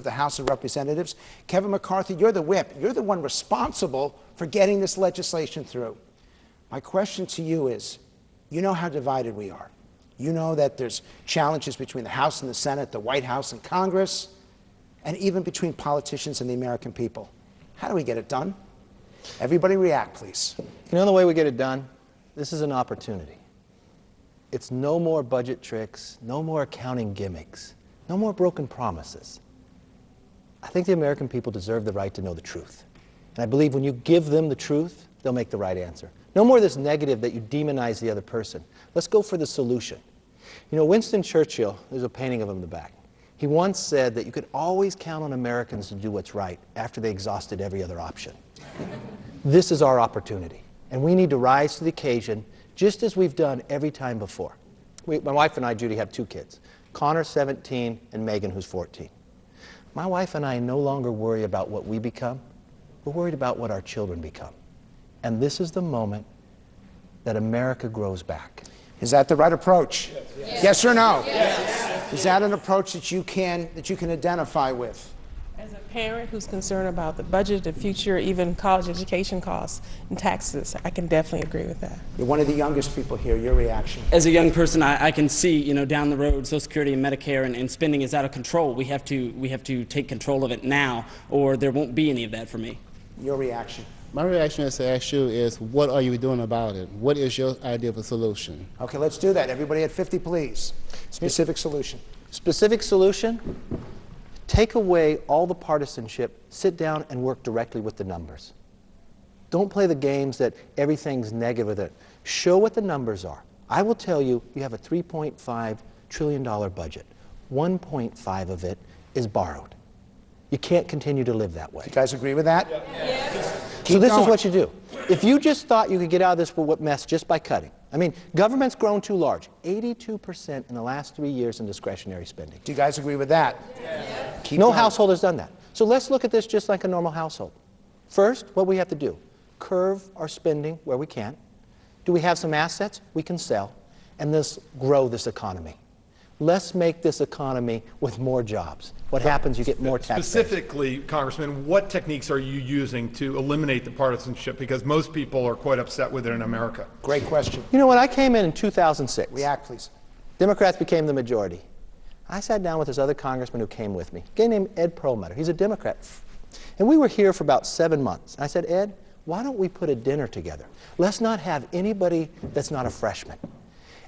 the House of Representatives. Kevin McCarthy, you're the whip. You're the one responsible for getting this legislation through. My question to you is, you know how divided we are. You know that there's challenges between the House and the Senate, the White House and Congress, and even between politicians and the American people. How do we get it done? Everybody react, please. You know the way we get it done? This is an opportunity. It's no more budget tricks, no more accounting gimmicks, no more broken promises. I think the American people deserve the right to know the truth. And I believe when you give them the truth, they'll make the right answer. No more of this negative that you demonize the other person. Let's go for the solution. You know, Winston Churchill, there's a painting of him in the back. He once said that you could always count on Americans to do what's right after they exhausted every other option. This is our opportunity, and we need to rise to the occasion just as we've done every time before. My wife and I, Judy, have 2 kids, Connor, 17, and Megan, who's 14. My wife and I no longer worry about what we become. We're worried about what our children become. And this is the moment that America grows back. Is that the right approach? Yes. Yes or no? Yes. Is that an approach that you can identify with? As a parent who's concerned about the budget, the future, even college education costs and taxes, I can definitely agree with that. You're one of the youngest people here. Your reaction? As a young person, I can see, you know, down the road, Social Security and Medicare and spending is out of control. We have to take control of it now, or there won't be any of that for me. Your reaction? My reaction is to ask you is, what are you doing about it? What is your idea of a solution? Okay, let's do that. Everybody at 50, please. Specific solution. Specific solution? Take away all the partisanship, sit down and work directly with the numbers. Don't play the games that everything's negative with it. Show what the numbers are. I will tell you, you have a $3.5 trillion budget. 1.5 of it is borrowed. You can't continue to live that way. You guys agree with that? Yes. So this is what you do. If you just thought you could get out of this mess just by cutting, I mean, government's grown too large. 82% in the last 3 years in discretionary spending. Do you guys agree with that? Yes. No household has done that. So let's look at this just like a normal household. First, what we have to do, curve our spending where we can. Do we have some assets we can sell? And let's grow this economy. Let's make this economy with more jobs. What happens, you get more tax. Specifically, Congressman, what techniques are you using to eliminate the partisanship? Because most people are quite upset with it in America. Great question. You know, when I came in 2006, React, please. Democrats became the majority. I sat down with this other congressman who came with me, a guy named Ed Perlmutter. He's a Democrat. And we were here for about 7 months. And I said, Ed, why don't we put a dinner together? Let's not have anybody that's not a freshman.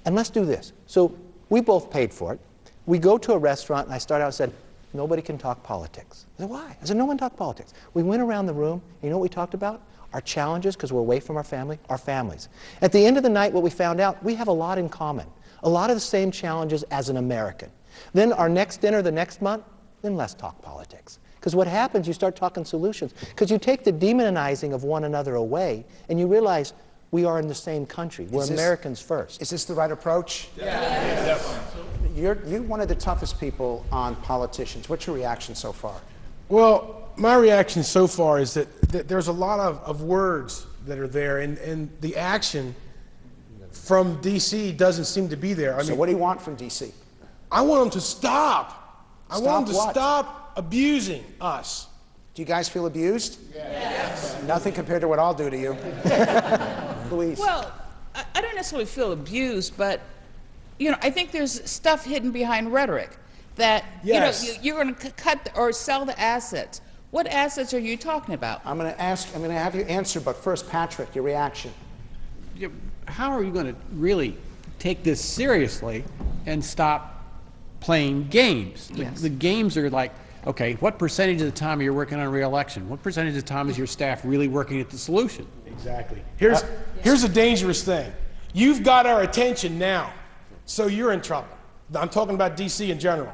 And let's do this. So we both paid for it. We go to a restaurant, and I started out and said, nobody can talk politics. I said, why? I said, no one talk politics. We went around the room, and you know what we talked about? Our challenges, because we're away from our family, our families. At the end of the night, what we found out, we have a lot in common. A lot of the same challenges as an American. Then our next dinner the next month, then let's talk politics. Because what happens, you start talking solutions. Because you take the demonizing of one another away, and you realize we are in the same country. We're Americans first. Is this the right approach? Yeah, definitely. You're one of the toughest people on politicians. What's your reaction so far? Well, my reaction so far is that there's a lot of words that are there, and the action from D.C. doesn't seem to be there. So what do you want from D.C.? I want them to stop. I want them to what? stop abusing us. Do you guys feel abused? Yes. Nothing compared to what I'll do to you. Louise. Well, I don't necessarily feel abused, but you know, I think there's stuff hidden behind rhetoric that Yes. you know you're going to cut or sell the assets. What assets are you talking about? I'm going to have you answer, but first, Patrick, your reaction. How are you going to really take this seriously and stop playing games? Yes. The games are like, okay, what percentage of the time are you working on re-election? What percentage of the time is your staff really working at the solution? Exactly. Here's a dangerous thing. You've got our attention now, so you're in trouble. I'm talking about D.C. in general.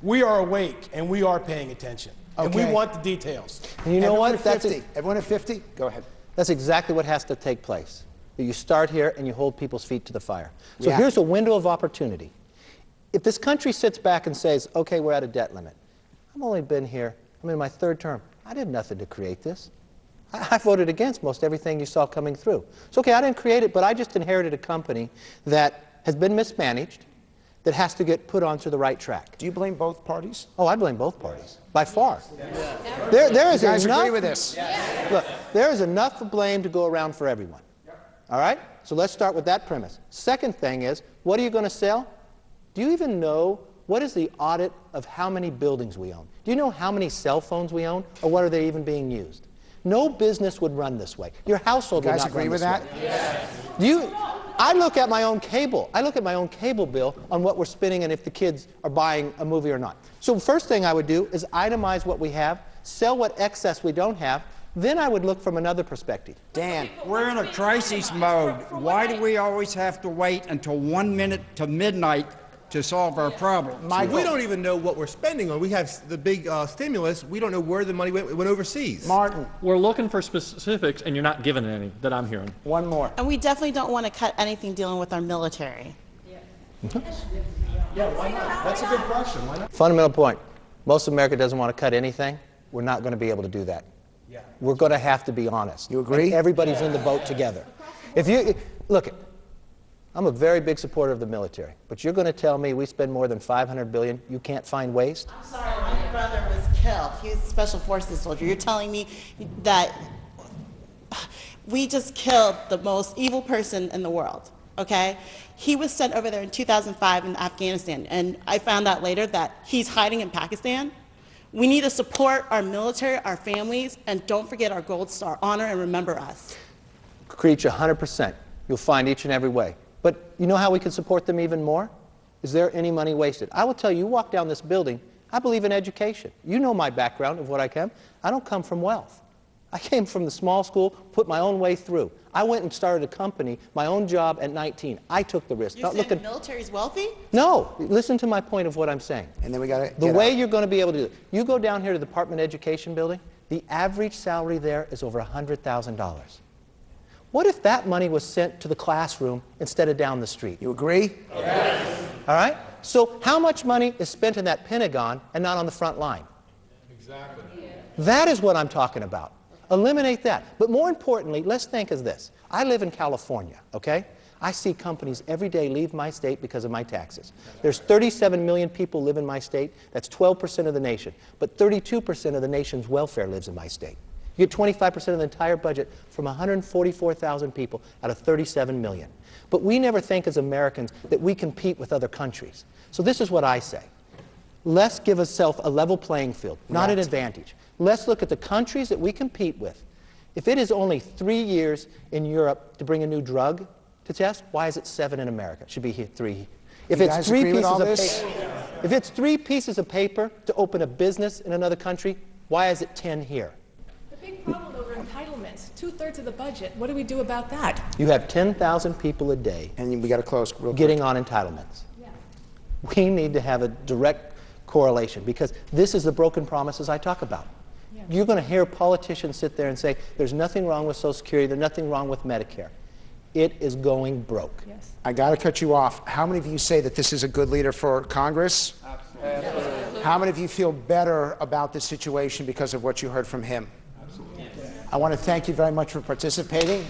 We are awake, and we are paying attention. And we want the details. And you know Everyone what? At 50. Everyone at 50? Go ahead. That's exactly what has to take place. You start here and you hold people's feet to the fire. So Yeah. here's a window of opportunity. If this country sits back and says, okay, we're at a debt limit. I've only been here, I'm in my 3rd term. I did nothing to create this. I voted against most everything you saw coming through. So okay, I didn't create it, but I just inherited a company that has been mismanaged, that has to get put onto the right track. Do you blame both parties? Oh, I blame both parties, by far. There is You guys enough, agree with this? Look, there is enough blame to go around for everyone. All right? So let's start with that premise. Second thing is, what are you going to sell? Do you even know what is the audit of how many buildings we own? Do you know how many cell phones we own, or what are they even being used? No business would run this way. Your household would You guys not agree run with this that? way. Yes. I look at my own cable. I look at my own cable bill on what we're spending and if the kids are buying a movie or not. So the first thing I would do is itemize what we have, sell what excess we don't have, then I would look from another perspective. Dan. We're in a crisis mode. Why do we always have to wait until 1 minute to midnight to solve our problem? We don't even know what we're spending on. We have the big stimulus. We don't know where the money went. It went overseas. Martin. We're looking for specifics, and you're not giving any that I'm hearing. One more. And we definitely don't want to cut anything dealing with our military. Yeah, why not? That's a good question. Why not? Fundamental point. Most of America doesn't want to cut anything. We're not going to be able to do that. We're going to have to be honest. You agree? And everybody's in the boat together. Look, I'm a very big supporter of the military, but you're going to tell me we spend more than $500 billion, you can't find waste? I'm sorry, my brother was killed. He was a special forces soldier. You're telling me that we just killed the most evil person in the world, okay? He was sent over there in 2005 in Afghanistan, and I found out later that he's hiding in Pakistan. We need to support our military, our families, and don't forget our Gold Star. Honor and remember us. Creech, 100%. You'll find each and every way. But you know how we can support them even more? Is there any money wasted? I will tell you, you walk down this building, I believe in education. You know my background of what I come. I don't come from wealth. I came from the small school, put my own way through. I went and started a company, my own job at 19. I took the risk. You're saying the military's wealthy? No. Listen to my point of what I'm saying. And then we got to The way you're going to be able to do it. You go down here to the Department of Education building, the average salary there is over $100,000. What if that money was sent to the classroom instead of down the street? You agree? Yes. All right? So how much money is spent in that Pentagon and not on the front line? Exactly. That is what I'm talking about. Eliminate that. But more importantly, let's think of this. I live in California, okay? I see companies every day leave my state because of my taxes. There's 37 million people live in my state. That's 12% of the nation. But 32% of the nation's welfare lives in my state. You get 25% of the entire budget from 144,000 people out of 37 million. But we never think as Americans that we compete with other countries. So this is what I say. Let's give ourselves a level playing field, not an advantage. Let's look at the countries that we compete with. If it is only 3 years in Europe to bring a new drug to test, why is it 7 in America? It should be here 3. If it's 3 pieces of paper, if it's 3 pieces of paper to open a business in another country, why is it 10 here? The big problem over entitlements, 2/3 of the budget. What do we do about that? You have 10,000 people a day, and we got to close real quick, getting on entitlements. Yeah. We need to have a direct correlation because this is the broken promises I talk about. Yeah. You're going to hear politicians sit there and say, there's nothing wrong with Social Security, there's nothing wrong with Medicare. It is going broke. Yes. I got to cut you off. How many of you say that this is a good leader for Congress? Absolutely. How many of you feel better about this situation because of what you heard from him? Absolutely. I want to thank you very much for participating.